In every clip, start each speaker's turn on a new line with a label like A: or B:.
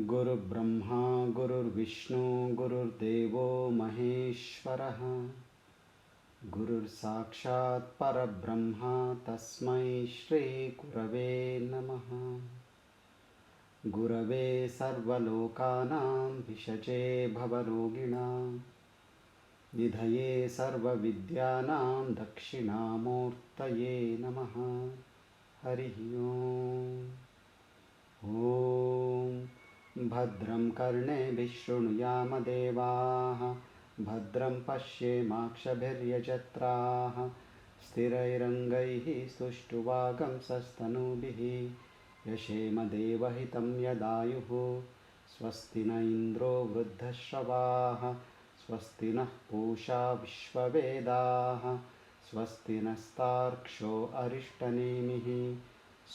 A: गुरुर्ब्रह्मा गुरुर्विष्णु गुरुर्देवो महेश्वरः गुरुर्साक्षात् परब्रह्म तस्मै श्रीगुरवे नमः। गुरवे सर्वलोकानां भिषजे भवरोगिणां निधये सर्वविद्यानां दक्षिणामूर्तये नमः। हरिः ओम्। ॐ भद्रं कर्णेभिः शृणुयाम देवाः भद्रं पश्येमाक्षभिर्यजत्राः स्थिरैरङ्गैः सुष्ठुवागंसस्तनूभिः यशेम देवहितं यदायुः। स्वस्ति न इन्द्रो वृद्धश्रवाः स्वस्ति नः पूषा विश्ववेदाः स्वस्ति नस्तार्क्ष्यो अरिष्टनेमिः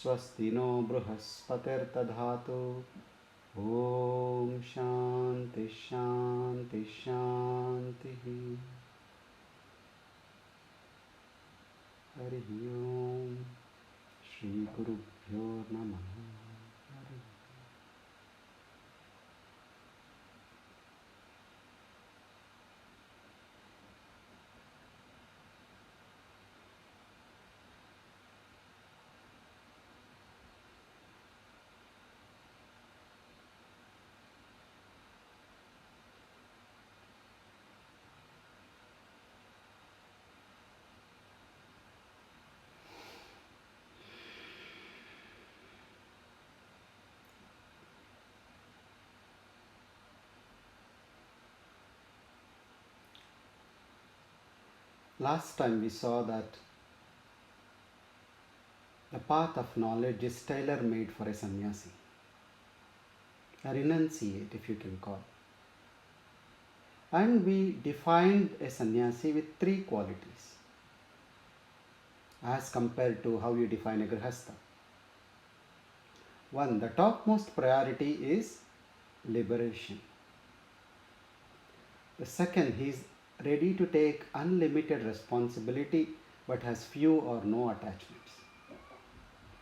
A: स्वस्ति नो बृहस्पतिर्दधातु। ॐ शान्ति शान्ति शान्तिः। हरिः ओम्। श्रीगुरुभ्यो नमः। Last time we saw that the path of knowledge is tailor-made for a sannyasi, a renunciate if you can call. And we defined a sannyasi with three qualities as compared to how you define a grihastha. One, the topmost priority is liberation. The second, he is ready to take unlimited responsibility but has few or no attachments.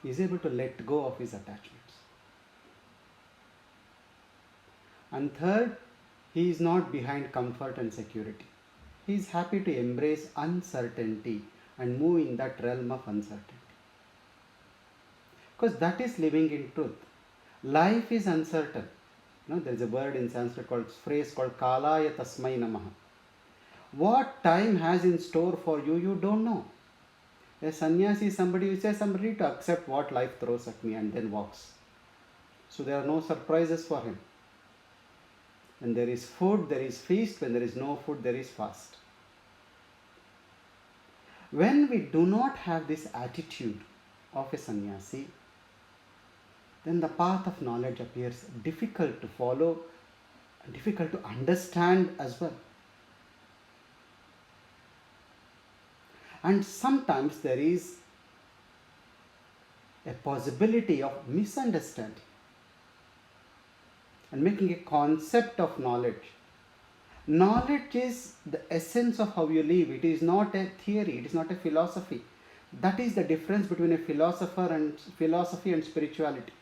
A: He is able to let go of his attachments. And third, he is not behind comfort and security. He is happy to embrace uncertainty and move in that realm of uncertainty. Because that is living in truth. Life is uncertain. There is a word in Sanskrit phrase called Kalaya Tasmai Namaha. What time has in store for you, you don't know. A sannyasi is somebody who says, I'm ready to accept what life throws at me and then walks. So there are no surprises for him. When there is food, there is feast. When there is no food, there is fast. When we do not have this attitude of a sannyasi, then the path of knowledge appears difficult to follow, difficult to understand as well. And sometimes there is a possibility of misunderstanding and making a concept of knowledge. Knowledge is the essence of how you live. It is not a theory. It is not a philosophy. That is the difference between a philosophy and spirituality.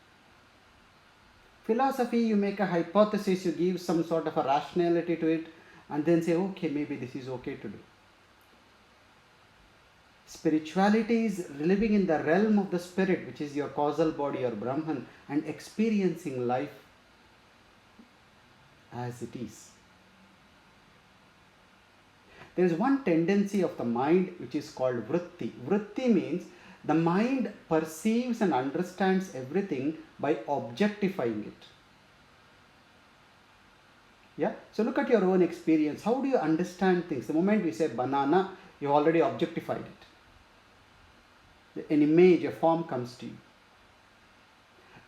A: Philosophy, you make a hypothesis, you give some sort of a rationality to it, and then say, okay, maybe this is okay to do. Spirituality is living in the realm of the spirit, which is your causal body or Brahman, and experiencing life as it is. There is one tendency of the mind which is called vritti. Vritti means the mind perceives and understands everything by objectifying it. Yeah? So look at your own experience. How do you understand things? The moment we say banana, you already objectified it. An image, a form comes to you.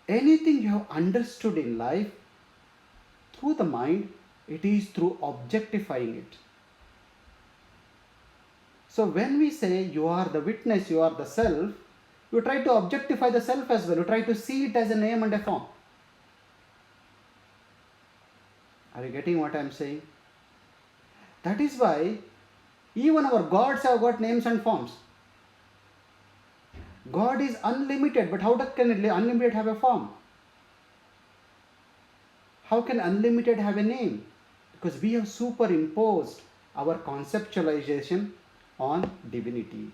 A: Anything you have understood in life through the mind, it is through objectifying it. So when we say you are the witness, you are the self, you try to objectify the self as well. You try to see it as a name and a form. Are you getting what I am saying? That is why even our gods have got names and forms. God is unlimited, but how can unlimited have a form? How can unlimited have a name? Because we have superimposed our conceptualization on divinity.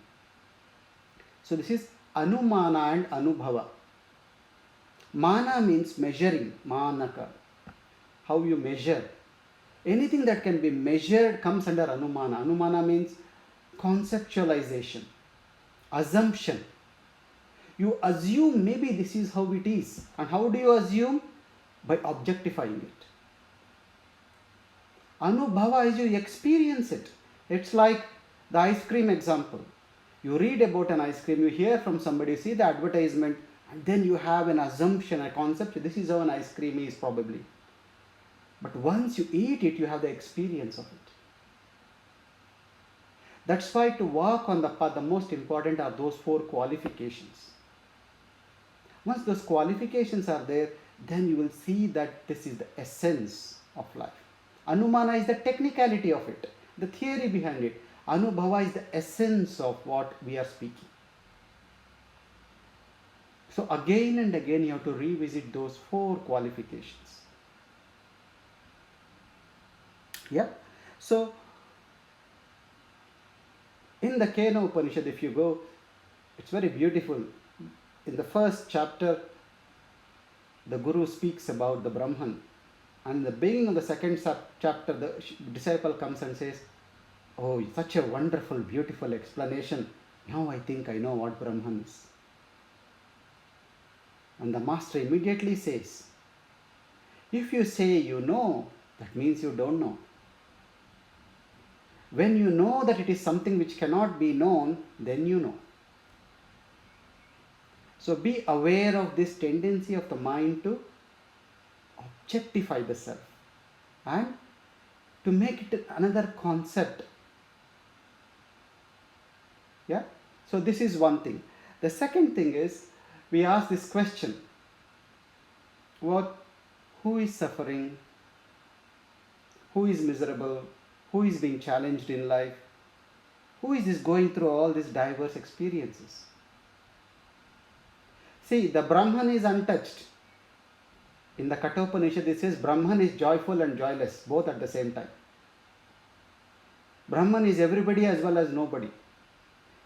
A: So this is Anumana and Anubhava. Mana means measuring, manaka, how you measure. Anything that can be measured comes under Anumana. Anumana means conceptualization, assumption. You assume maybe this is how it is. And how do you assume? By objectifying it. Anubhava is you experience it. It's like the ice cream example. You read about an ice cream, you hear from somebody, see the advertisement, and then you have an assumption, a concept, this is how an ice cream is probably. But once you eat it, you have the experience of it. That's why to walk on the path, the most important are those 4 qualifications. Once those qualifications are there, then you will see that this is the essence of life. Anumana is the technicality of it, the theory behind it. Anubhava is the essence of what we are speaking. So again and again you have to revisit those 4 qualifications. Yeah. So in the Kena Upanishad, if you go, it's very beautiful. In the first chapter, the Guru speaks about the Brahman. And in the beginning of the second chapter, the disciple comes and says, "Oh, such a wonderful, beautiful explanation. Now I think I know what Brahman is." And the master immediately says, "If you say you know, that means you don't know. When you know that it is something which cannot be known, then you know." So be aware of this tendency of the mind to objectify the self and to make it another concept. Yeah. So this is one thing. The second thing is, we ask this question: who is suffering? Who is miserable? Who is being challenged in life? Who is going through all these diverse experiences? See, the Brahman is untouched. In the Kathopanishad it says Brahman is joyful and joyless, both at the same time. Brahman is everybody as well as nobody.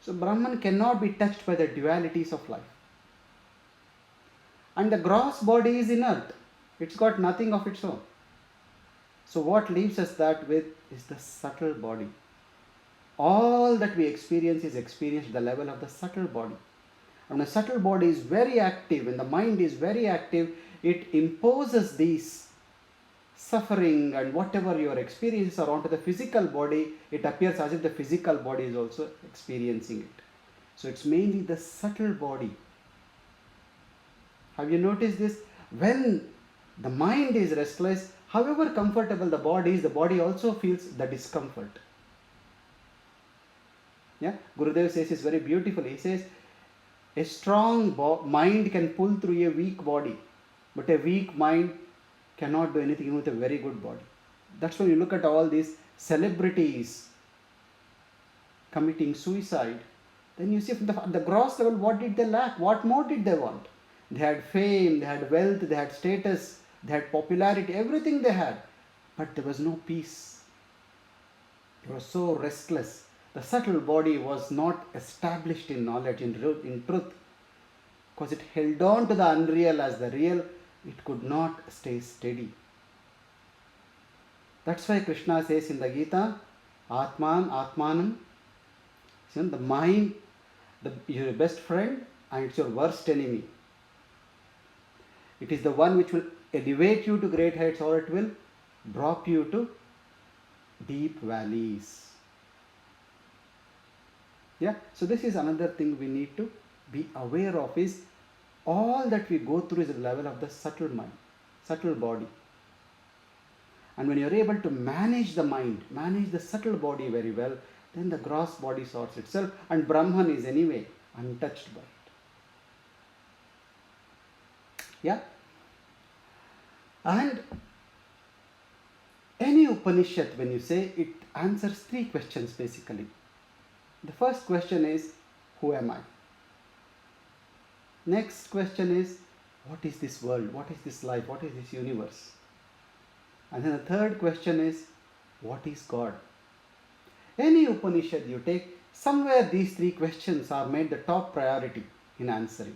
A: So Brahman cannot be touched by the dualities of life. And the gross body is inert. It's got nothing of its own. So what leaves us that with is the subtle body. All that we experience is experienced at the level of the subtle body. And the subtle body is very active, and the mind is very active, it imposes these suffering and whatever your experiences are onto the physical body. It appears as if the physical body is also experiencing it. So it's mainly the subtle body. Have you noticed this? When the mind is restless, however comfortable the body also feels the discomfort. Yeah, Gurudev says this very beautifully. He says, a strong mind can pull through a weak body, but a weak mind cannot do anything with a very good body. That's when you look at all these celebrities committing suicide, then you see from the gross level, what did they lack? What more did they want? They had fame, they had wealth, they had status, they had popularity, everything they had. But there was no peace. They were so restless. The subtle body was not established in knowledge, in truth. Because it held on to the unreal as the real, it could not stay steady. That's why Krishna says in the Gita, Atmanam, the mind, your best friend and it's your worst enemy. It is the one which will elevate you to great heights, or it will drop you to deep valleys. Yeah, so this is another thing we need to be aware of, is all that we go through is at the level of the subtle mind, subtle body. And when you're able to manage the mind, manage the subtle body very well, then the gross body sorts itself, and Brahman is anyway untouched by it. Yeah? And any Upanishad, when you say, it answers 3 questions basically. The first question is, who am I? Next question is, what is this world? What is this life? What is this universe? And then the third question is, what is God? Any Upanishad you take, somewhere these three questions are made the top priority in answering.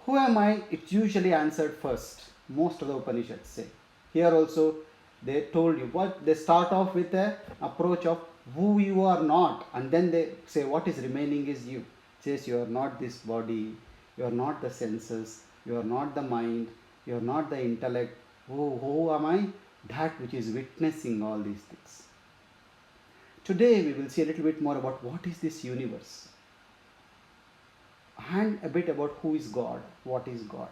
A: Who am I? It's usually answered first. Most of the Upanishads say. Here also, they told you what they start off with the approach of who you are not, and then they say what is remaining is you. It says you are not this body, you are not the senses, you are not the mind, you are not the intellect. Who am I? That which is witnessing all these things. Today we will see a little bit more about what is this universe and a bit about who is God, what is God.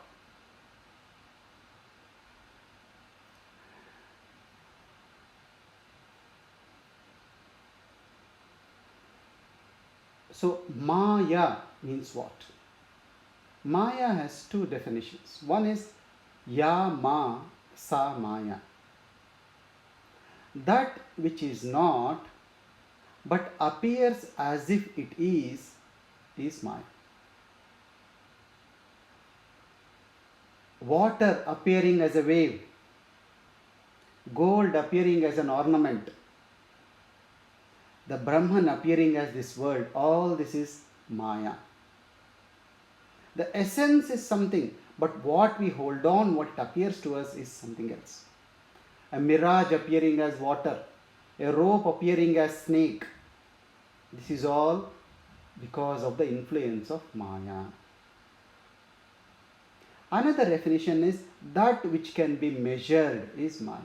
A: So Maya means what? Maya has two definitions. One is Ya Ma Sa Maya. That which is not but appears as if it is Maya. Water appearing as a wave, gold appearing as an ornament, the Brahman appearing as this world, all this is Maya. The essence is something, but what we hold on, what appears to us is something else. A mirage appearing as water, a rope appearing as snake. This is all because of the influence of Maya. Another definition is that which can be measured is Maya.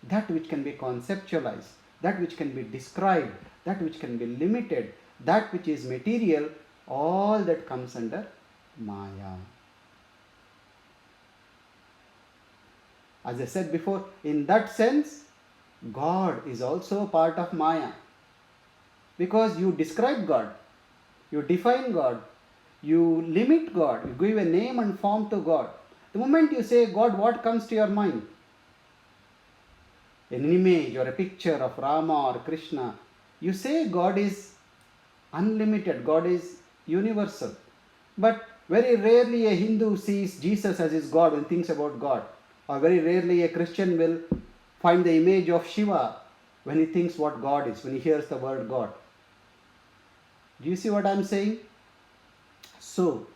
A: That which can be conceptualized, that which can be described, that which can be limited, that which is material, all that comes under Maya. As I said before, in that sense, God is also a part of Maya. Because you describe God, you define God, you limit God, you give a name and form to God. The moment you say God, what comes to your mind? An image or a picture of Rama or Krishna. You say God is unlimited, God is universal. But very rarely a Hindu sees Jesus as his God and thinks about God. Or very rarely a Christian will find the image of Shiva when he thinks what God is, when he hears the word God. Do you see what I am saying? So,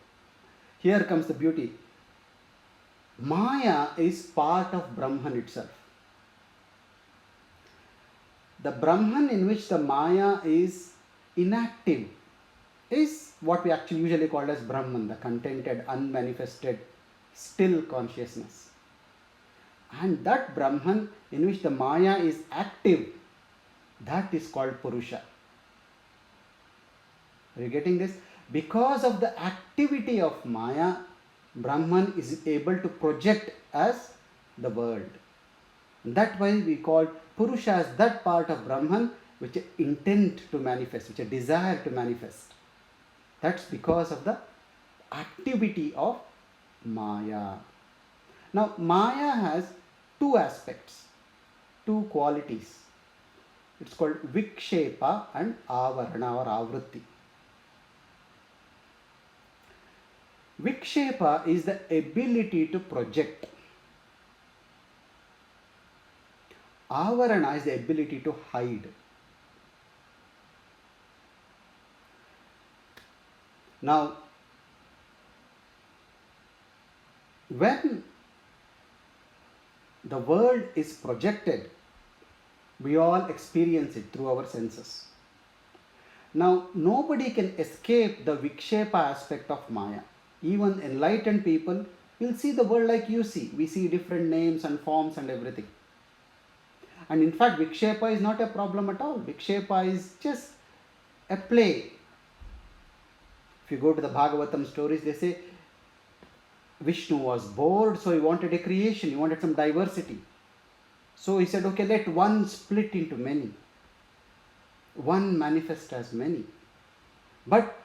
A: here comes the beauty. Maya is part of Brahman itself. The Brahman in which the Maya is inactive is what we actually usually call as Brahman, the contented, unmanifested, still consciousness. And that Brahman in which the Maya is active, that is called Purusha. Are you getting this? Because of the activity of Maya, Brahman is able to project as the world. That's why we call Purusha as that part of Brahman which intent to manifest, which a desire to manifest. That's because of the activity of Maya. Now, Maya has two aspects, two qualities. It's called Vikshepa and Avarana or Avrutti. Vikshepa is the ability to project. Avarana is the ability to hide. Now, when the world is projected, we all experience it through our senses. Now, nobody can escape the Vikshepa aspect of Maya. Even enlightened people will see the world like you see. We see different names and forms and everything. And in fact, Vikshepa is not a problem at all. Vikshepa is just a play. If you go to the Bhagavatam stories, they say Vishnu was bored, so he wanted a creation, he wanted some diversity. So he said, okay, let one split into many. One manifest as many. But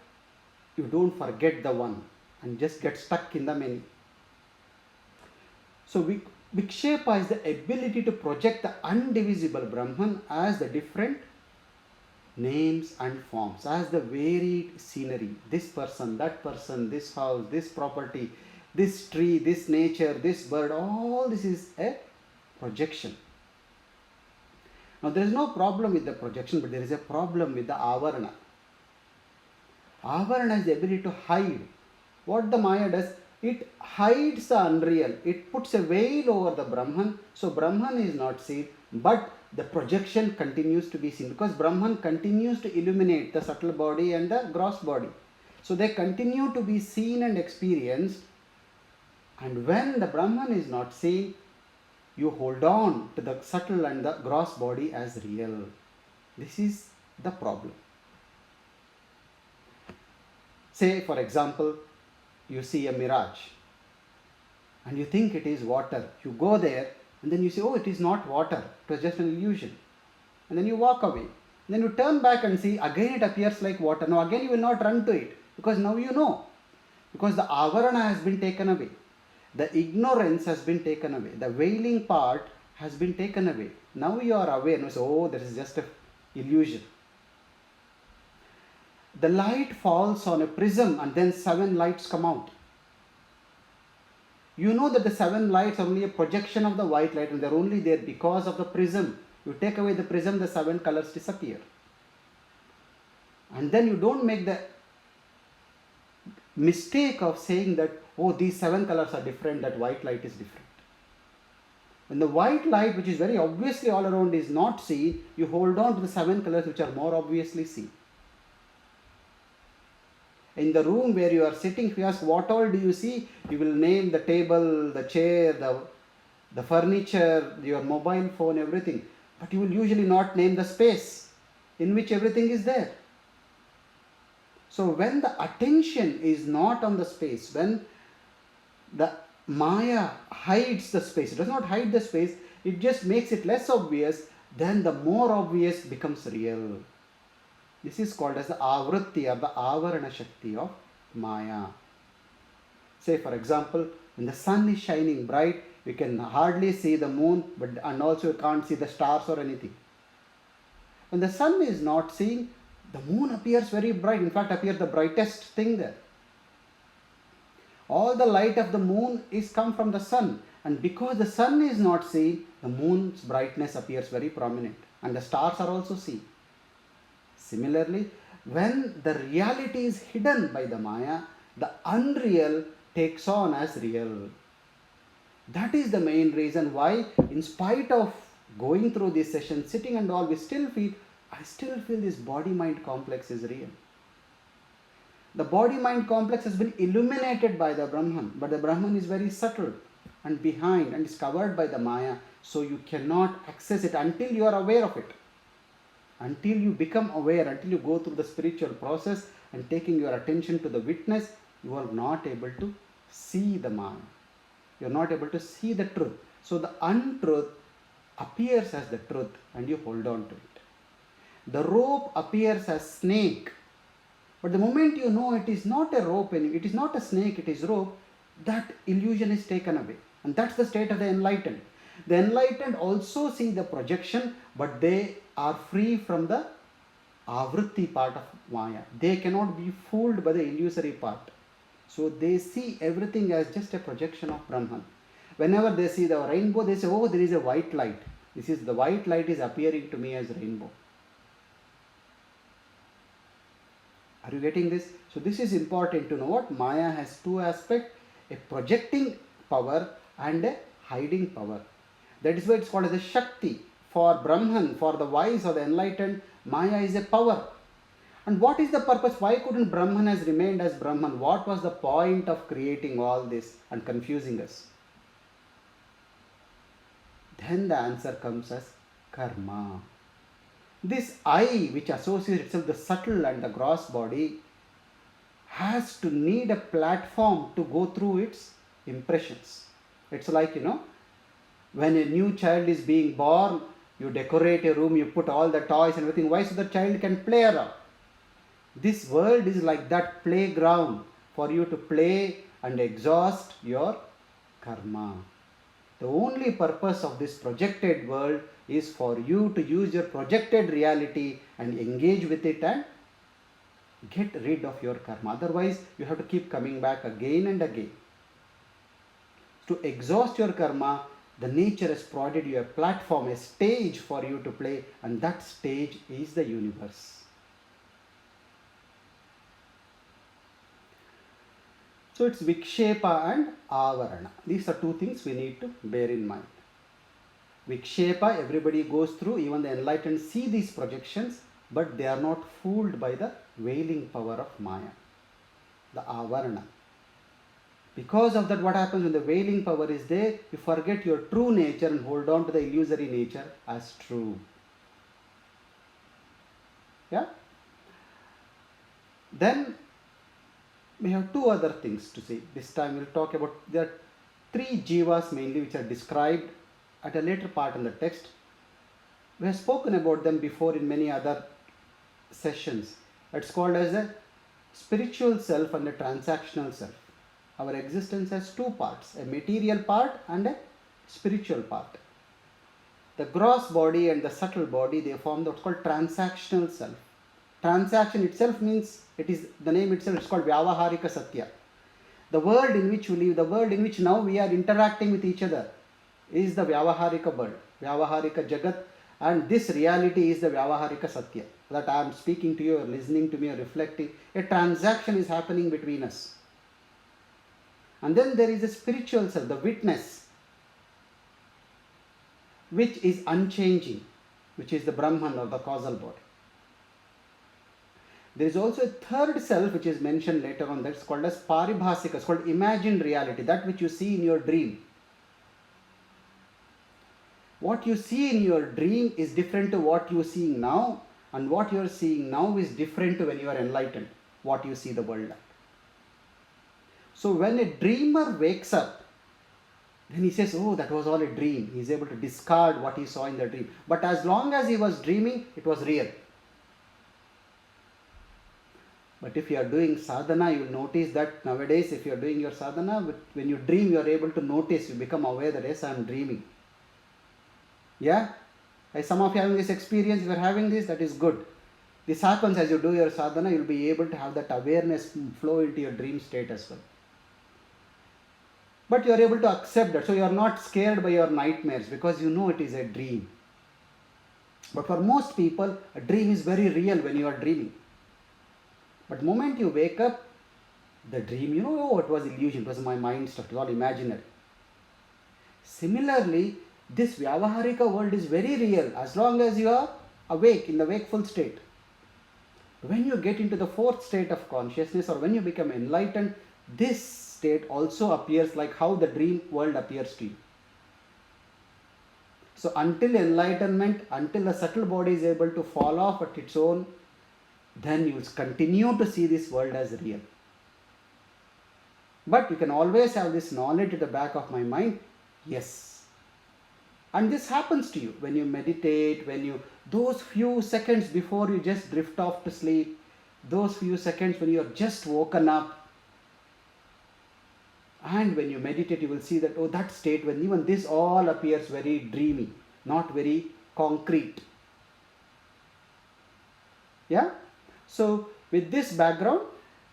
A: you don't forget the one and just get stuck in the many. So Vikshepa is the ability to project the undivisible Brahman as the different names and forms, as the varied scenery. This person, that person, this house, this property, This tree, this nature, this bird, all this is a projection. Now there is no problem with the projection, but there is a problem with the avarana. Avarana has the ability to hide. What the Maya does, it hides the unreal. It puts a veil over the Brahman, so Brahman is not seen, but the projection continues to be seen, because Brahman continues to illuminate the subtle body and the gross body. So they continue to be seen and experienced, and when the Brahman is not seen, you hold on to the subtle and the gross body as real. This is the problem. Say, for example, you see a mirage and you think it is water. You go there and then you say, oh, it is not water, it was just an illusion. And then you walk away. And then you turn back and see, again it appears like water. Now again you will not run to it, because now you know. Because the avarana has been taken away. The ignorance has been taken away. The veiling part has been taken away. Now you are aware. You say, oh, this is just an illusion. The light falls on a prism and then 7 lights come out. You know that the 7 lights are only a projection of the white light, and they are only there because of the prism. You take away the prism, the 7 colors disappear. And then you don't make the mistake of saying that, oh, these 7 colors are different, that white light is different. When the white light, which is very obviously all around, is not seen, you hold on to the 7 colors which are more obviously seen. In the room where you are sitting, if you ask what all do you see, you will name the table, the chair, the furniture, your mobile phone, everything. But you will usually not name the space in which everything is there. So when the attention is not on the space, when the Maya hides the space, it does not hide the space, it just makes it less obvious, then the more obvious becomes real. This is called as the avritti, or the avarana shakti of Maya. Say, for example, when the sun is shining bright, you can hardly see the moon, and also you can't see the stars or anything. When the sun is not seen, the moon appears very bright. In fact, appears the brightest thing there. All the light of the moon is come from the sun, and because the sun is not seen, the moon's brightness appears very prominent, and the stars are also seen. Similarly, when the reality is hidden by the Maya, the unreal takes on as real. That is the main reason why, in spite of going through this session, sitting and all, I still feel this body-mind complex is real. The body-mind complex has been illuminated by the Brahman, but the Brahman is very subtle and behind and is covered by the Maya, so you cannot access it until you are aware of it. Until you become aware, until you go through the spiritual process and taking your attention to the witness, you are not able to see the Maya. You are not able to see the truth. So the untruth appears as the truth and you hold on to it. The rope appears as snake. But the moment you know it is not a rope, it is not a snake, it is rope, that illusion is taken away. And that's the state of the enlightened. The enlightened also see the projection, but they are free from the avritti part of Maya. They cannot be fooled by the illusory part. So they see everything as just a projection of Brahman. Whenever they see the rainbow, they say, oh, there is a white light. The white light is appearing to me as rainbow. Are you getting this? So this is important to know what Maya has 2 aspects, a projecting power and a hiding power. That is why it's called as a Shakti. For Brahman, for the wise or the enlightened, Maya is a power. And what is the purpose? Why couldn't Brahman has remained as Brahman? What was the point of creating all this and confusing us? Then the answer comes as karma. This I, which associates itself with the subtle and the gross body, has to need a platform to go through its impressions. It's like, when a new child is being born, you decorate a room, you put all the toys and everything. Why? So the child can play around. This world is like that playground for you to play and exhaust your karma. The only purpose of this projected world is for you to use your projected reality and engage with it and get rid of your karma. Otherwise, you have to keep coming back again and again. To exhaust your karma, the nature has provided you a platform, a stage for you to play, and that stage is the universe. So it's Vikshepa and Avarana. These are two things we need to bear in mind. Vikshepa, everybody goes through, even the enlightened see these projections, but they are not fooled by the veiling power of Maya, the Avarana. Because of that, what happens when the veiling power is there? You forget your true nature and hold on to the illusory nature as true. Yeah? Then we have two other things to say. This time we'll talk about, there are three jivas mainly which are described at a later part in the text. We have spoken about them before in many other sessions. It's called as a spiritual self and a transactional self. Our existence has two parts, a material part and a spiritual part. The gross body and the subtle body, they form what's called transactional self. Transaction itself means, it is the name itself, it's called Vyavaharika Satya. The world in which we live, the world in which now we are interacting with each other is the Vyavaharika world, Vyavaharika Jagat, and this reality is the Vyavaharika Satya. That I am speaking to you or listening to me or reflecting, a transaction is happening between us. And then there is a spiritual self, the witness, which is unchanging, which is the Brahman or the causal body. There is also a third self which is mentioned later on, that's called as Paribhasika, it's called imagined reality, that which you see in your dream. What you see in your dream is different to what you are seeing now, and what you are seeing now is different to when you are enlightened, what you see the world like. So when a dreamer wakes up, then he says, oh, that was all a dream. He is able to discard what he saw in the dream. But as long as he was dreaming, it was real. But if you are doing sadhana, you will notice that nowadays, if you are doing your sadhana, when you dream, you are able to notice, you become aware that, yes, I am dreaming. Yeah? As some of you having this experience, if you are having this, that is good. This happens as you do your sadhana, you will be able to have that awareness flow into your dream state as well. But you are able to accept that. So you are not scared by your nightmares because you know it is a dream. But for most people, a dream is very real when you are dreaming. But the moment you wake up, the dream, you know, oh, it was illusion, it was my mind stuff, it was all imaginary. Similarly, this Vyavaharika world is very real as long as you are awake, in the wakeful state. When you get into the fourth state of consciousness or when you become enlightened, this state also appears like how the dream world appears to you. So until enlightenment, until the subtle body is able to fall off at its own, then you will continue to see this world as real. But you can always have this knowledge at the back of my mind, yes. And this happens to you when you meditate, when you, those few seconds before you just drift off to sleep, those few seconds when you are just woken up, and when you meditate, you will see that, oh, that state when even this all appears very dreamy, not very concrete. Yeah? So, with this background,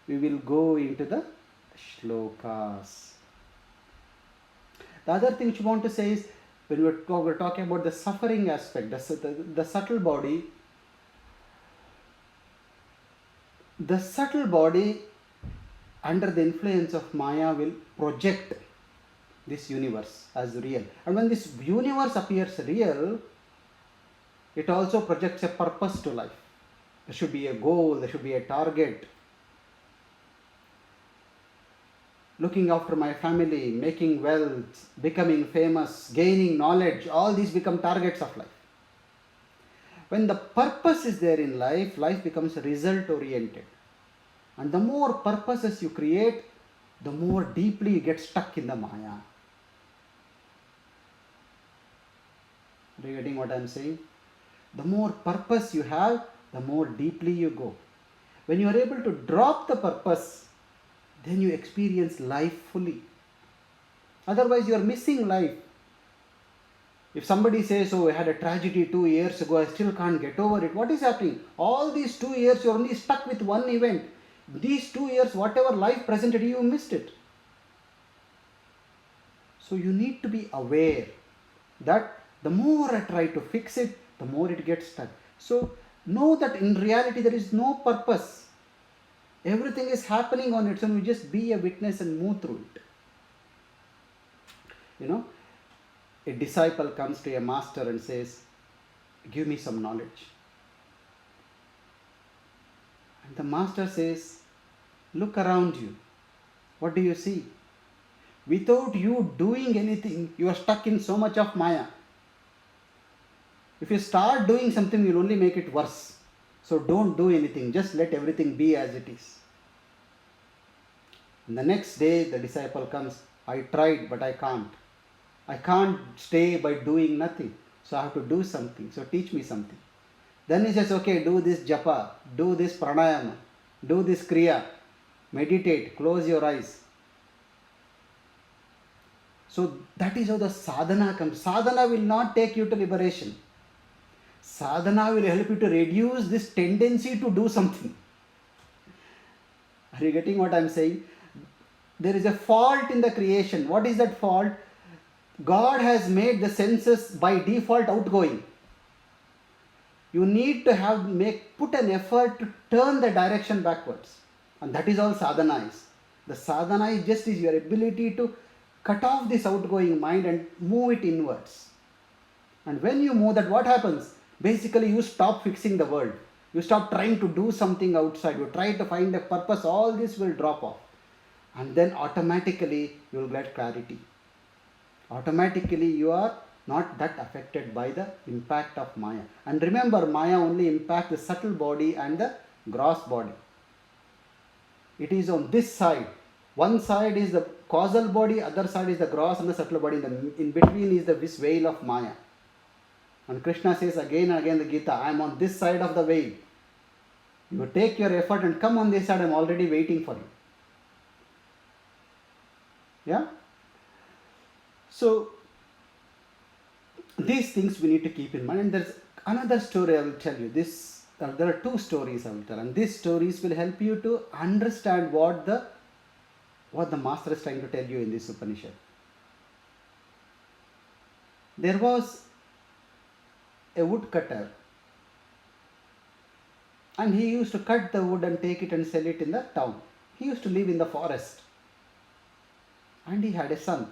A: we will go into the shlokas. The other thing which I want to say is, when we're talking about the suffering aspect, the subtle body, under the influence of Maya will project this universe as real. And when this universe appears real, it also projects a purpose to life. There should be a goal, there should be a target. Looking after my family, making wealth, becoming famous, gaining knowledge, all these become targets of life. When the purpose is there in life, life becomes result oriented. And the more purposes you create, the more deeply you get stuck in the Maya. Are you getting what I am saying? The more purpose you have, the more deeply you go. When you are able to drop the purpose, then you experience life fully. Otherwise, you are missing life. If somebody says, oh, I had a tragedy 2 years ago, I still can't get over it. What is happening? All these 2 years, you are only stuck with one event. These 2 years, whatever life presented you, you missed it. So you need to be aware that the more I try to fix it, the more it gets stuck. So know that in reality there is no purpose. Everything is happening on its own. You just be a witness and move through it. You know, a disciple comes to a master and says, "Give me some knowledge." And the master says, "Look around you. What do you see? Without you doing anything, you are stuck in so much of Maya. If you start doing something, you'll only make it worse. So don't do anything. Just let everything be as it is." And the next day, the disciple comes, "I tried, but I can't. I can't stay by doing nothing. So I have to do something. So teach me something." Then he says, "Okay, do this japa, do this pranayama, do this kriya, meditate, close your eyes." So that is how the sadhana comes. Sadhana will not take you to liberation. Sadhana will help you to reduce this tendency to do something. Are you getting what I am saying? There is a fault in the creation. What is that fault? God has made the senses by default outgoing. You need to put an effort to turn the direction backwards. And that is all sadhana is. The sadhana is your ability to cut off this outgoing mind and move it inwards. And when you move that, what happens? Basically, you stop fixing the world. You stop trying to do something outside. You try to find a purpose. All this will drop off. And then automatically, you will get clarity. Automatically, you are not that affected by the impact of Maya. And remember, Maya only impacts the subtle body and the gross body. It is on this side. One side is the causal body, other side is the gross and the subtle body. In between is this veil of Maya. And Krishna says again and again in the Gita, "I am on this side of the veil. You take your effort and come on this side, I am already waiting for you." Yeah? So, these things we need to keep in mind. And there's another story I will tell you. There are two stories I will tell. And these stories will help you to understand what the master is trying to tell you in this Upanishad. There was a woodcutter, and he used to cut the wood and take it and sell it in the town. He used to live in the forest, and he had a son.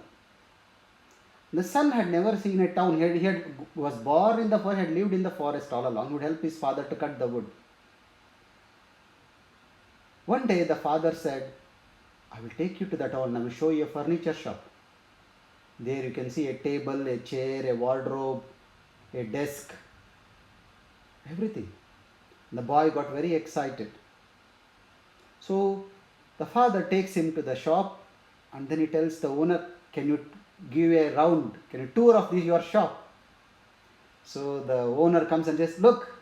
A: The son had never seen a town. He was born in the forest, had lived in the forest all along. He would help his father to cut the wood. One day the father said, "I will take you to the town. I will show you a furniture shop. There you can see a table, a chair, a wardrobe, a desk, everything." The boy got very excited. So the father takes him to the shop, and then he tells the owner, "Can you give a round? Can you tour of your shop?" So the owner comes and says, "Look,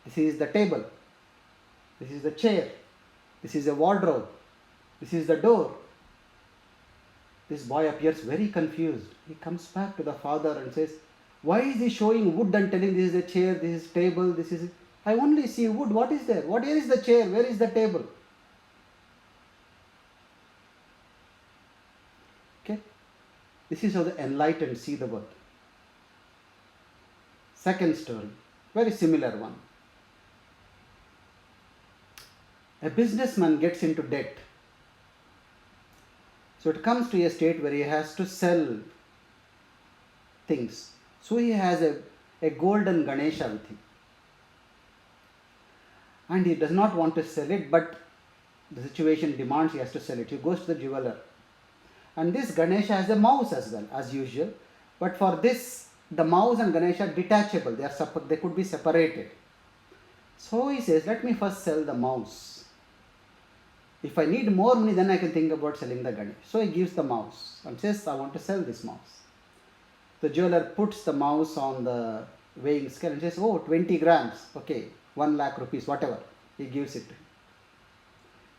A: this is the table, this is the chair, this is a wardrobe, this is the door." This boy appears very confused. He comes back to the father and says, "Why is he showing wood and telling this is a chair, this is table, this is... I only see wood. What is there? Where is the chair? Where is the table?" Okay? This is how the enlightened see the world. Second story, very similar one. A businessman gets into debt. So it comes to a state where he has to sell things. So he has a golden Ganesha with him. And he does not want to sell it, but the situation demands he has to sell it. He goes to the jeweler. And this Ganesha has a mouse as well, as usual. But for this, the mouse and Ganesha are detachable. They could be separated. So he says, "Let me first sell the mouse. If I need more money, then I can think about selling the Ganesha." So he gives the mouse and says, "I want to sell this mouse." The jeweler puts the mouse on the weighing scale and says, "Oh, 20 grams. Okay, 1 lakh rupees, whatever." He gives it to him.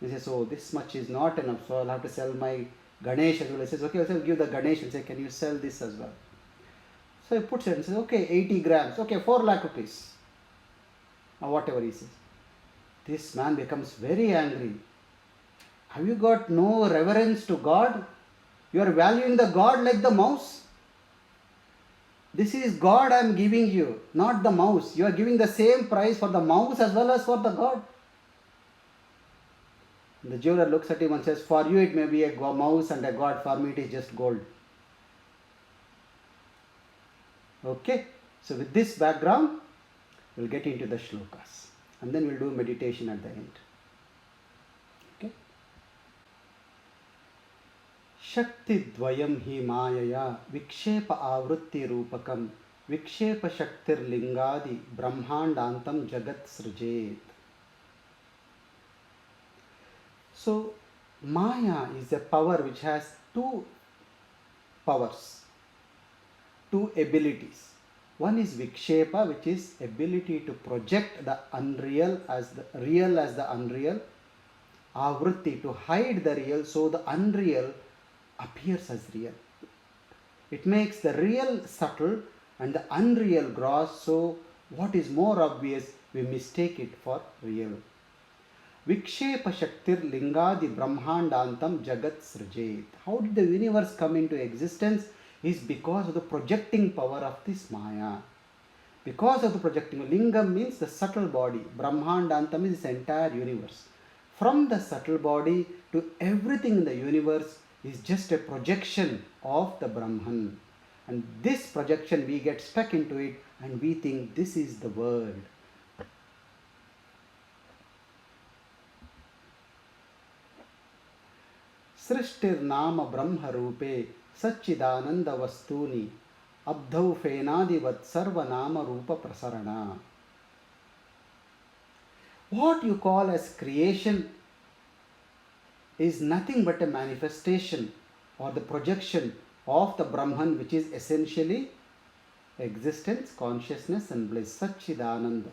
A: He says, "Oh, this much is not enough, so I'll have to sell my Ganesha." He says, "Okay, I'll give the Ganesha." And say, "Can you sell this as well?" So he puts it and says, "Okay, 80 grams. Okay, 4 lakh rupees. Or whatever he says. This man becomes very angry. "Have you got no reverence to God? You are valuing the God like the mouse. This is God I am giving you, not the mouse. You are giving the same price for the mouse as well as for the God. The jeweler looks at him and says, for you it may be a mouse and a God, for me it is just gold. Okay, so with this background, we'll get into the shlokas and then we'll do meditation at the end. Okay. Shakti dvayam hi mayaya vikshepa avrutti rupakam vikshepa shaktir lingadi brahmandantam jagat srijet. So, Maya is a power which has two powers, two abilities. One is Vikshepa, which is ability to project the unreal as the real as the unreal. Avrutti, to hide the real so the unreal appears as real. It makes the real subtle and the unreal gross, so what is more obvious, we mistake it for real. Vikshepa Shaktir Lingadi Brahmandantam Jagat Srijet. How did the universe come into existence? Is because of the projecting power of this Maya. Because of the projecting, Lingam means the subtle body. Brahmandantam is this entire universe. From the subtle body to everything in the universe is just a projection of the Brahman. And this projection, we get stuck into it and we think this is the world. सृष्टिर नाम ब्रह्म रूपे सच्चिदानंद वस्तूनि अब्धौ फेनादिवत् सर्वनाम रूप प्रसरणा. What you call as creation is nothing but a manifestation or the projection of the Brahman, which is essentially existence, consciousness and bliss, Satchidananda.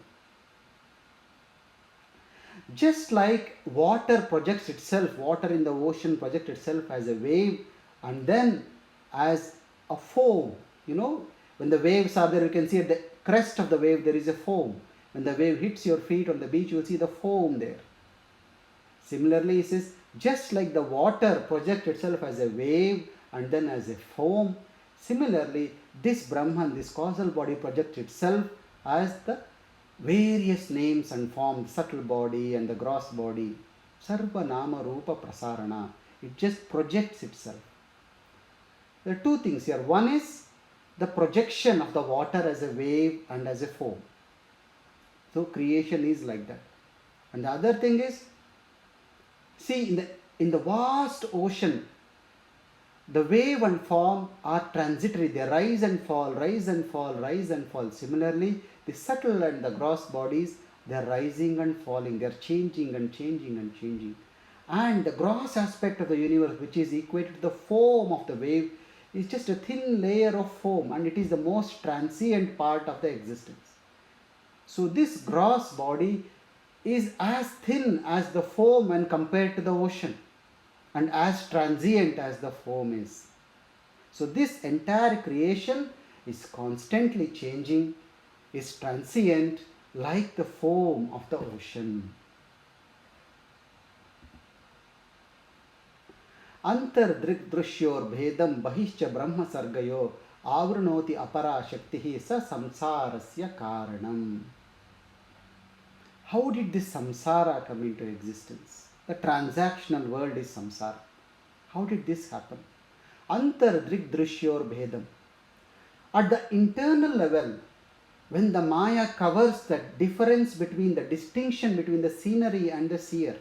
A: Just like water projects itself, water in the ocean projects itself as a wave and then as a foam. You know, when the waves are there, you can see at the crest of the wave there is a foam. When the wave hits your feet on the beach, you will see the foam there. Similarly, it says, just like the water projects itself as a wave and then as a foam, similarly, this Brahman, this causal body projects itself as the various names and forms, subtle body and the gross body. Sarva Nama Rupa Prasarana. It just projects itself. There are two things here. One is the projection of the water as a wave and as a foam. So creation is like that. And the other thing is, see, in the vast ocean, the wave and form are transitory. They rise and fall, rise and fall, rise and fall. Similarly, the subtle and the gross bodies, they are rising and falling. They are changing and changing and changing. And the gross aspect of the universe, which is equated to the foam of the wave, is just a thin layer of foam, and it is the most transient part of the existence. So this gross body is as thin as the foam when compared to the ocean, and as transient as the foam is. So this entire creation is constantly changing, is transient like the foam of the ocean. Antardrik drusyor bhedam bahishcha brahma sargayo avrunoti apara shaktihi sa samsarasya karanam. How did this samsara come into existence? The transactional world is samsara. How did this happen? Antardrik drusyor bhedam. At the internal level, when the Maya covers the difference between the distinction between the scenery and the seer.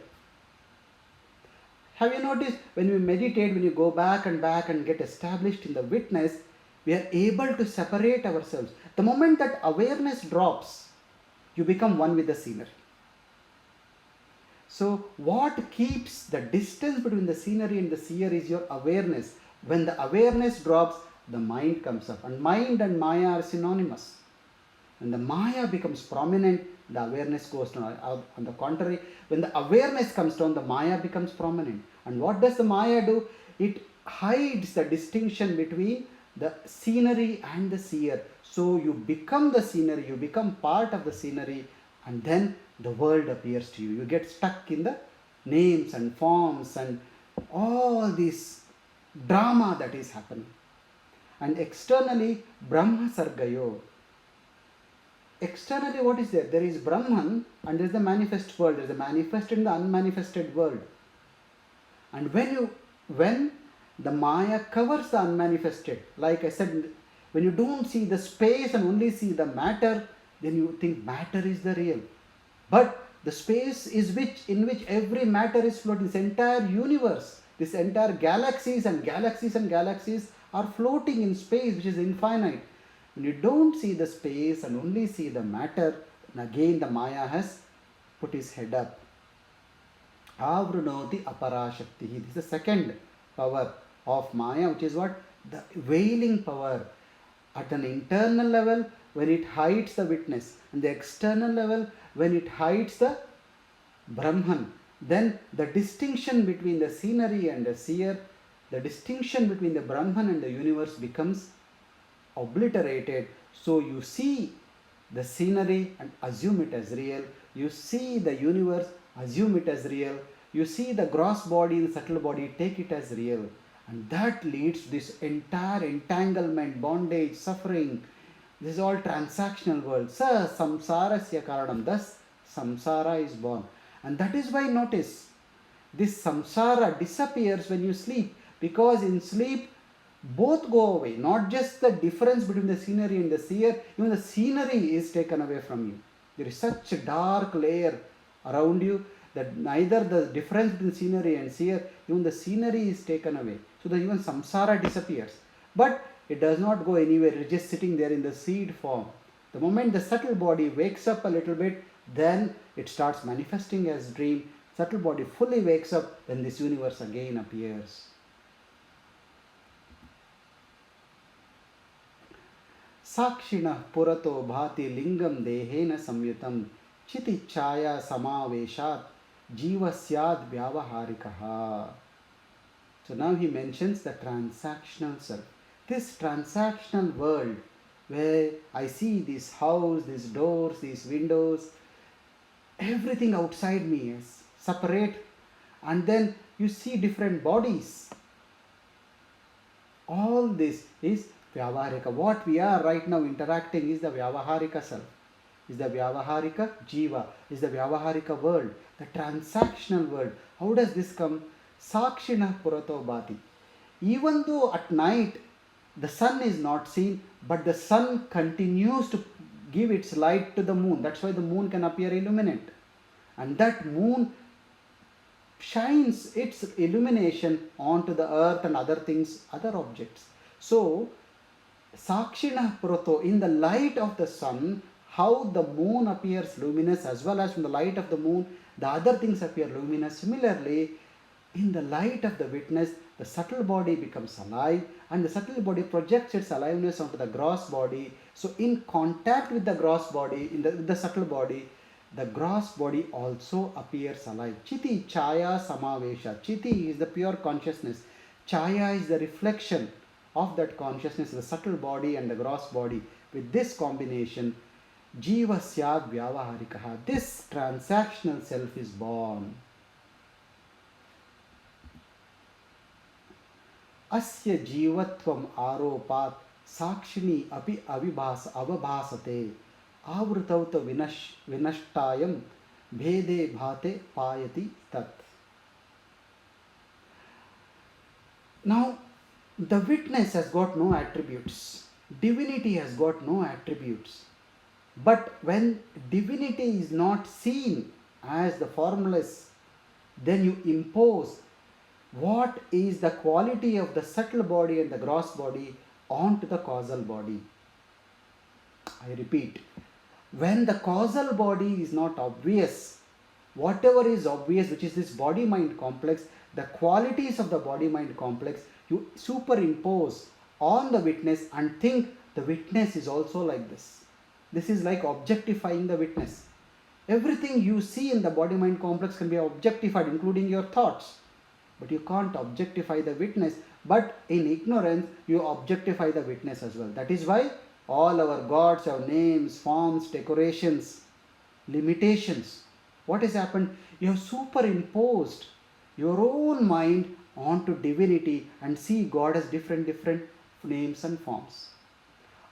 A: Have you noticed when we meditate, when you go back and get established in the witness, we are able to separate ourselves. The moment that awareness drops, you become one with the scenery. So what keeps the distance between the scenery and the seer is your awareness. When the awareness drops, the mind comes up. And mind and Maya are synonymous. When the Maya becomes prominent, the awareness goes down. On the contrary, when the awareness comes down, the Maya becomes prominent. And what does the Maya do? It hides the distinction between the scenery and the seer. So you become the scenery, you become part of the scenery, and then the world appears to you. You get stuck in the names and forms and all these drama that is happening. And externally, Brahma Sargayo. Externally, what is there? There is Brahman and there is the manifest world. There is the manifest and the unmanifested world. And when the Maya covers the unmanifested, like I said, when you don't see the space and only see the matter, then you think matter is the real. But the space is in which every matter is floating. This entire universe, this entire galaxies and galaxies and galaxies are floating in space, which is infinite. When you don't see the space and only see the matter, and again the Maya has put his head up. Avrunoti aparashakti. This is the second power of Maya, which is what? The veiling power. At an internal level, when it hides the witness, and the external level, when it hides the Brahman, then the distinction between the scenery and the seer, the distinction between the Brahman and the universe becomes obliterated. So you see the scenery and assume it as real. You see the universe, assume it as real. You see the gross body and subtle body, take it as real. And that leads to this entire entanglement, bondage, suffering. This is all transactional world. Sa samsarasya karanam. Thus, samsara is born. And that is why notice, this samsara disappears when you sleep. Because in sleep, both go away. Not just the difference between the scenery and the seer, even the scenery is taken away from you. There is such a dark layer around you that neither the difference between scenery and seer, even the scenery is taken away. So that even samsara disappears. But it does not go anywhere. It is just sitting there in the seed form. The moment the subtle body wakes up a little bit, then it starts manifesting as dream. Subtle body fully wakes up, then this universe again appears. Sakshina purato bhati lingam dehena samyutam chiti chaya samaveshat jiva syad vyavaharikaha. So now he mentions the transactional self. This transactional world where I see this house, these doors, these windows, everything outside me is separate, and then you see different bodies. All this is Vyavaharika. What we are right now interacting is the Vyavaharika self, is the Vyavaharika Jiva, is the Vyavaharika world, the transactional world. How does this come? Sakshina Purato Bhati. Even though at night the sun is not seen, but the sun continues to give its light to the moon. That's why the moon can appear illuminate. And that moon shines its illumination onto the earth and other things, other objects. So, Sakshina Purato, in the light of the sun, how the moon appears luminous, as well as from the light of the moon, the other things appear luminous. Similarly, in the light of the witness, the subtle body becomes alive, and the subtle body projects its aliveness onto the gross body. So, in contact with the gross body, with the subtle body, the gross body also appears alive. Chiti Chaya Samavesha. Chiti is the pure consciousness. Chaya is the reflection of that consciousness, the subtle body and the gross body. With this combination, Jiva Syad Vyavaharikaha. This transactional self is born. Asya Jivatvam Aropat Sakshini Api Avabhasate Avrutauta Vinashtayam Bhede Bhate Payati Tat. Now, the witness has got no attributes. Divinity has got no attributes. But when divinity is not seen as the formless, then you impose what is the quality of the subtle body and the gross body onto the causal body. I repeat, when the causal body is not obvious, whatever is obvious, which is this body-mind complex, the qualities of the body-mind complex, you superimpose on the witness and think the witness is also like this. This is like objectifying the witness. Everything you see in the body-mind complex can be objectified, including your thoughts. But you can't objectify the witness. But in ignorance, you objectify the witness as well. That is why all our gods have names, forms, decorations, limitations. What has happened? You have superimposed your own mind onto divinity and see God as different names and forms.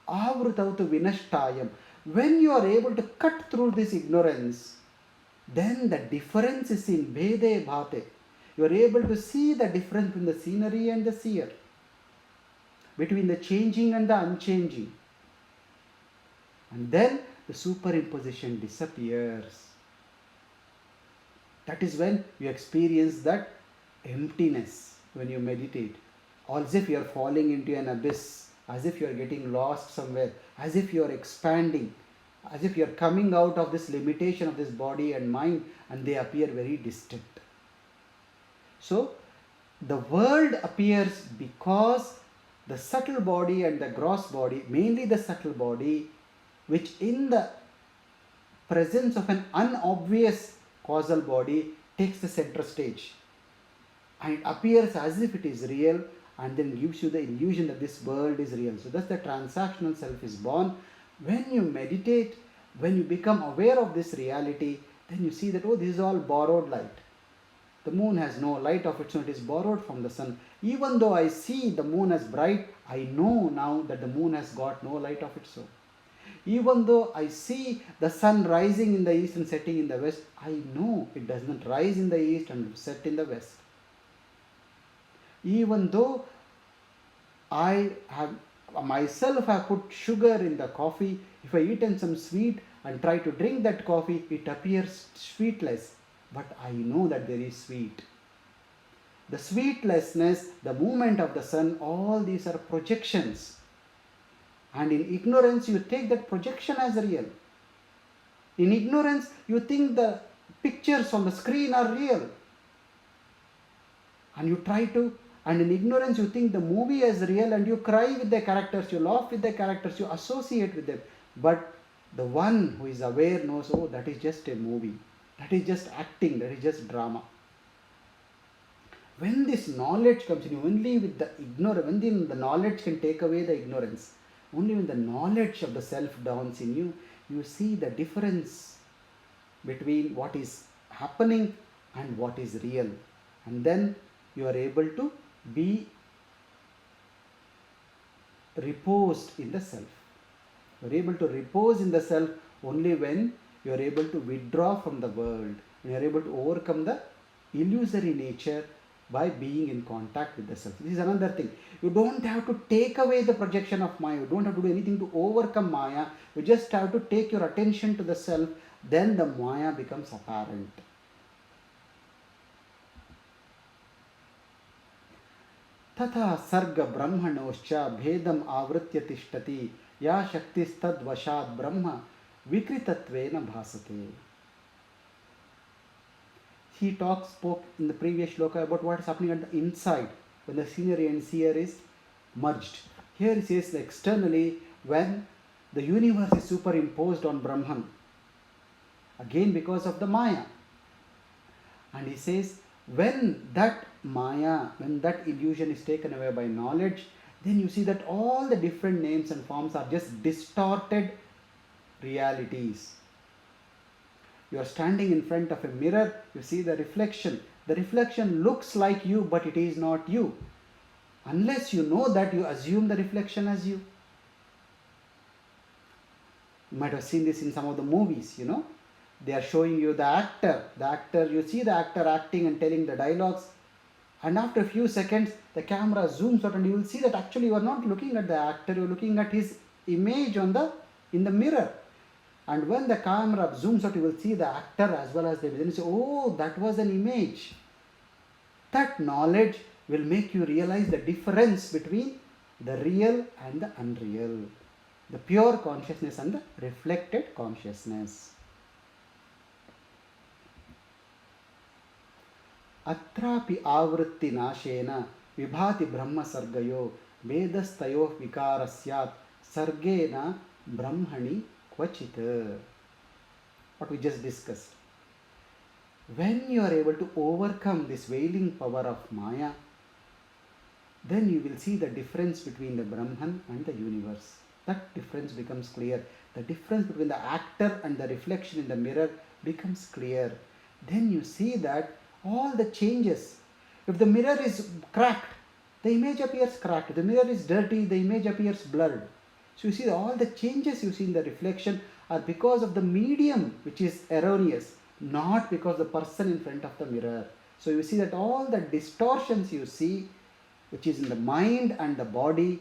A: Avrutautu vinashtayam. When you are able to cut through this ignorance, then the difference is in Bhede Bhate. You are able to see the difference between the scenery and the seer, between the changing and the unchanging. And then the superimposition disappears. That is when you experience that emptiness when you meditate. As if you are falling into an abyss, as if you are getting lost somewhere, as if you are expanding, as if you are coming out of this limitation of this body and mind, and they appear very distant. So, the world appears because the subtle body and the gross body, mainly the subtle body, which in the presence of an unobvious causal body takes the center stage, and it appears as if it is real, and then gives you the illusion that this world is real. So thus the transactional self is born. When you meditate, when you become aware of this reality, then you see that, oh, this is all borrowed light. The moon has no light of its own, it is borrowed from the sun. Even though I see the moon as bright, I know now that the moon has got no light of its own. Even though I see the sun rising in the east and setting in the west, I know it does not rise in the east and set in the west. Even though I have myself have put sugar in the coffee, if I eat some sweet and try to drink that coffee, it appears sweetless, but I know that there is sweet. The sweetlessness, the movement of the sun, all these are projections. And in ignorance, you take that projection as real. In ignorance, you think the pictures on the screen are real. And you try to, and in ignorance, you think the movie is real, and you cry with the characters, you laugh with the characters, you associate with them. But the one who is aware knows, oh, that is just a movie. That is just acting, that is just drama. When this knowledge comes in, only with the ignorance, when the knowledge can take away the ignorance, only when the knowledge of the self dawns in you, you see the difference between what is happening and what is real. And then you are able to be reposed in the self. You are able to repose in the self only when you are able to withdraw from the world. When you are able to overcome the illusory nature by being in contact with the self. This is another thing. You don't have to take away the projection of Maya. You don't have to do anything to overcome Maya. You just have to take your attention to the self. Then the Maya becomes apparent. Tatha sarga brahmanoscha bhedam avritya tishtati ya shaktistad vashat brahma vikritatvena bhasate. He spoke in the previous shloka about what is happening at the inside when the scenery and seer is merged. Here he says externally when the universe is superimposed on Brahman, again because of the Maya. And he says when that Maya, when that illusion is taken away by knowledge, then you see that all the different names and forms are just distorted realities. You are standing in front of a mirror, you see the reflection. The reflection looks like you, but it is not you. Unless you know that, you assume the reflection as you. You might have seen this in some of the movies, They are showing you the actor. You see the actor acting and telling the dialogues. And after a few seconds, the camera zooms out and you will see that actually you are not looking at the actor, you are looking at his image in the mirror. And when the camera zooms out, you will see the actor as well as the image. Then you say, oh, that was an image. That knowledge will make you realize the difference between the real and the unreal. The pure consciousness and the reflected consciousness. Atrapi avritti nashena vibhati brahma sargayo vedastayo vikarasyat sargena brahmani kvachit. What we just discussed. When you are able to overcome this veiling power of Maya, then you will see the difference between the Brahman and the universe. That difference becomes clear. The difference between the actor and the reflection in the mirror becomes clear. Then you see that all the changes, If the mirror is cracked, the image appears cracked. If the mirror is dirty, the image appears blurred. So you see all the changes you see in the reflection are because of the medium which is erroneous, not because the person in front of the mirror. So you see that all the distortions you see, which is in the mind and the body,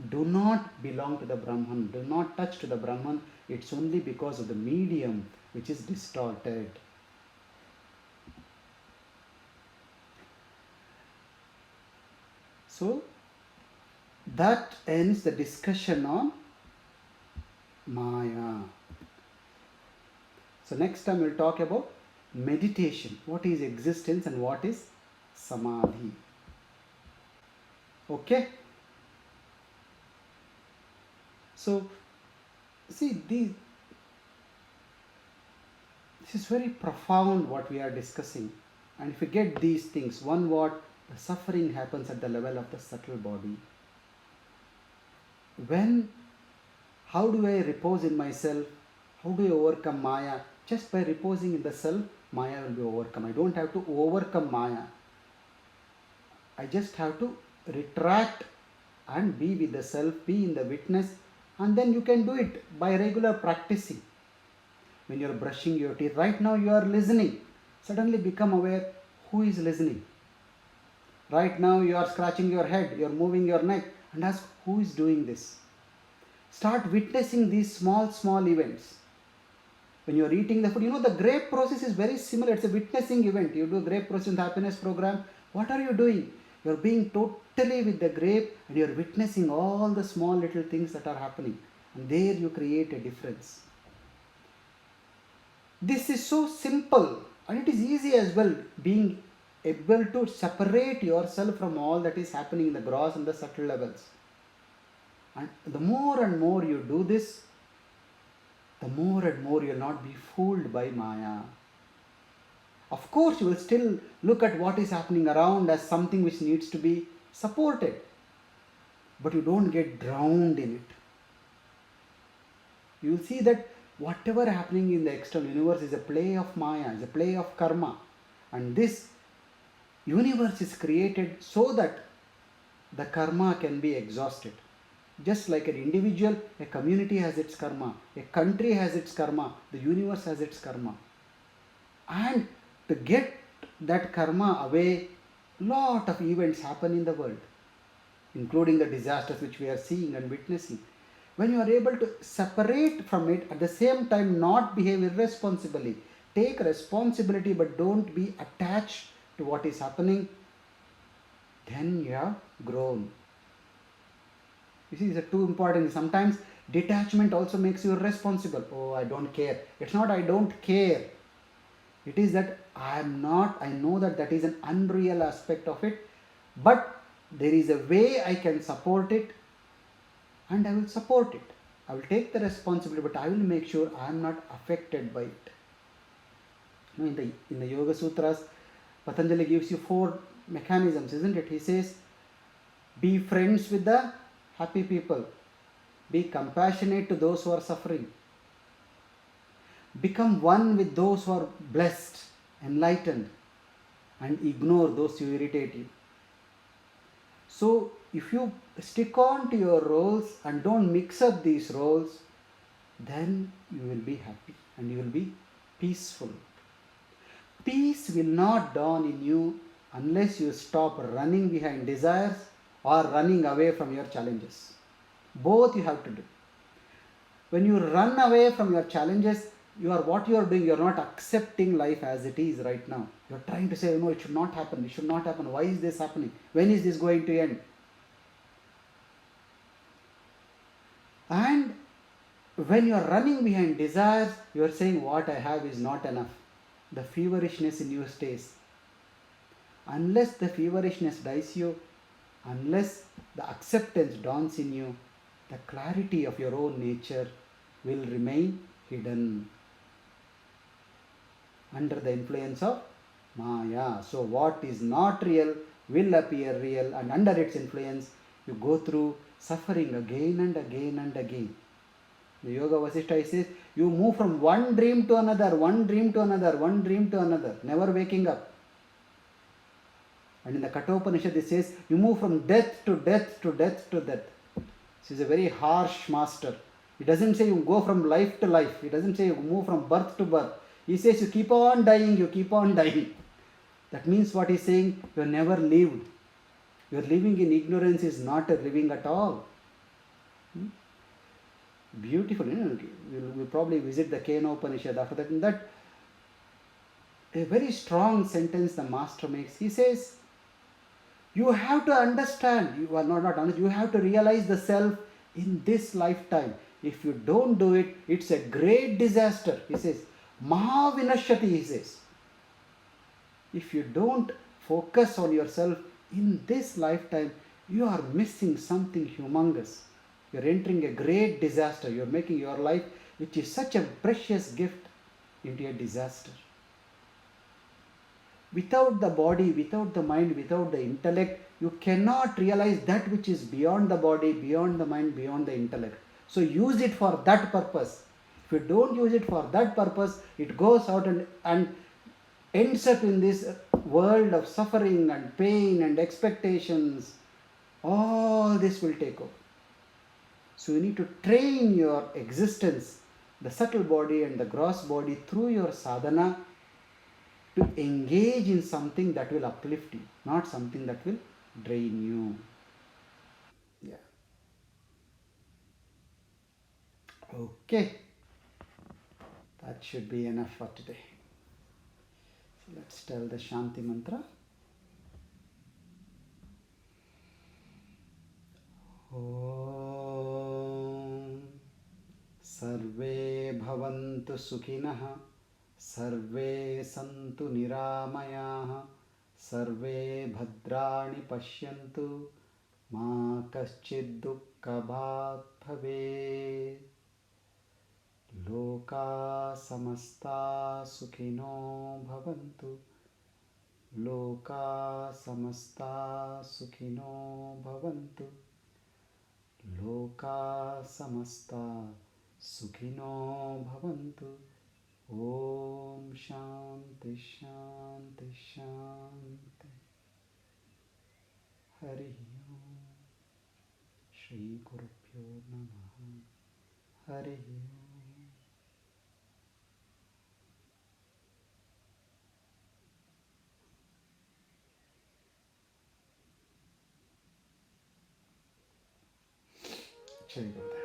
A: do not belong to the Brahman, do not touch to the Brahman. It's only because of the medium which is distorted. So that ends the discussion on Maya. So next time we'll talk about meditation. What is existence and what is Samadhi? Okay? So see, this is very profound what we are discussing. And if you get these things, one, what the suffering happens at the level of the subtle body. When, how do I repose in myself? How do I overcome Maya? Just by reposing in the self, Maya will be overcome. I don't have to overcome Maya. I just have to retract and be with the self, be in the witness, and then you can do it by regular practicing. When you are brushing your teeth, right now you are listening. Suddenly become aware who is listening. Right now you are scratching your head, you are moving your neck, and ask who is doing this. Start witnessing these small events. When you are eating the food, the grape process is very similar. It's a witnessing event. You do grape process happiness program. What are you doing? You are being totally with the grape and you are witnessing all the small little things that are happening. And there you create a difference. This is so simple and it is easy as well, being able to separate yourself from all that is happening in the gross and the subtle levels. And the more and more you do this, the more and more you will not be fooled by Maya. Of course, you will still look at what is happening around as something which needs to be supported, but you don't get drowned in it. You will see that whatever happening in the external universe is a play of Maya, is a play of karma, and this universe is created so that the karma can be exhausted. Just like an individual, a community has its karma, a country has its karma, the universe has its karma. And to get that karma away, lot of events happen in the world, including the disasters which we are seeing and witnessing. When you are able to separate from it, at the same time not behave irresponsibly, take responsibility but don't be attached to what is happening, then you have grown. You see, these are two important. Sometimes detachment also makes you irresponsible. Oh, I don't care. It's not I don't care. It is that I know that is an unreal aspect of it, but there is a way I can support it and I will support it. I will take the responsibility, but I will make sure I am not affected by it. In the Yoga Sutras, Patanjali gives you 4 mechanisms, isn't it? He says, be friends with the happy people, be compassionate to those who are suffering, become one with those who are blessed, enlightened, and ignore those who irritate you. So if you stick on to your roles and don't mix up these roles, then you will be happy and you will be peaceful. Peace will not dawn in you unless you stop running behind desires or running away from your challenges. Both you have to do. When you run away from your challenges, what you are doing, you are not accepting life as it is right now. You are trying to say, no, it should not happen. It should not happen. Why is this happening? When is this going to end? And when you are running behind desires, you are saying what I have is not enough. The feverishness in you stays. Unless the feverishness dies you, unless the acceptance dawns in you, the clarity of your own nature will remain hidden under the influence of Maya. So what is not real will appear real, and under its influence you go through suffering again and again and again. The Yoga Vasishtha says you move from one dream to another, one dream to another, one dream to another, never waking up. And in the Kathopanishad it says, you move from death to death to death to death. This is a very harsh master. He doesn't say you go from life to life. He doesn't say you move from birth to birth. He says you keep on dying, you keep on dying. That means what he's saying, you have never lived. Your living in ignorance is not a living at all. Beautiful. We'll probably visit the Kena Upanishad after that. In that, a very strong sentence the master makes. He says, you have to understand, you are not honest, you have to realize the self in this lifetime. If you don't do it, it's a great disaster. He says, Mahavinashyati, he says. If you don't focus on yourself in this lifetime, you are missing something humongous. You're entering a great disaster. You're making your life, which is such a precious gift, into a disaster. Without the body, without the mind, without the intellect, you cannot realize that which is beyond the body, beyond the mind, beyond the intellect. So use it for that purpose. If you don't use it for that purpose, it goes out and ends up in this world of suffering and pain and expectations. All this will take over. So you need to train your existence, the subtle body and the gross body, through your sadhana, to engage in something that will uplift you, not something that will drain you. Yeah. Okay. That should be enough for today. So let's tell the Shanti mantra. Om Sarve Bhavantu Sukhinah, Sarve Santu Niramayah, Sarve Bhadrani Pashyantu, Ma Kaschid Dukkhabhat Bhavet. Loka Samasta Sukhino Bhavantu. Loka Samasta Sukhino Bhavantu. Loka Samasta Sukhino Bhavantu. Om Shanti Shanti Shanti. Hari Om. Shri Gurubhyo Namaha. Hari Om. Shri Guru.